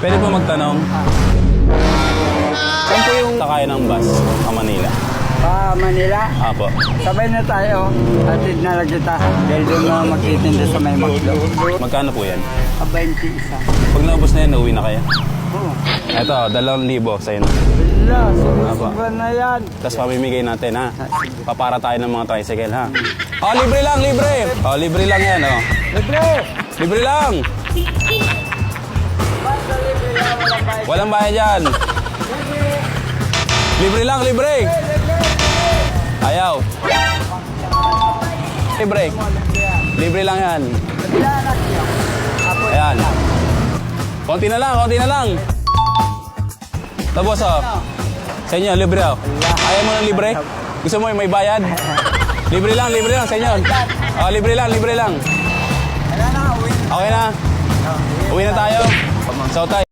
Pwede po magtanong, saan po yung sakay ng bus sa Manila? Manila. Apo. Sabay na tayo. Atid na lang kita. Dahil doon na magtitinda sa may maglo. Magkano po yan? 21. Pag naubos na yan, uwi na kayo? Oo. Eto, 2,000 sa inyo. Wala, sumusugan na yan. Tapos pamimigay natin, ha? Papara tayo ng mga tricycle, ha? Oh, libre lang, libre! Oh, libre lang yan, oh. Libre! Libre lang! Walang bayad yan. Libre lang, libre! Ayaw. Libre. Libre lang yan. Ayan. Konti na lang, konti na lang. Tapos, oh. Sa inyo, libre, oh. Ayaw mo ng libre? Gusto mo yung may bayad? Libre lang sa inyo. Oh, libre lang. Okay na? Uwi na tayo. So, tayo.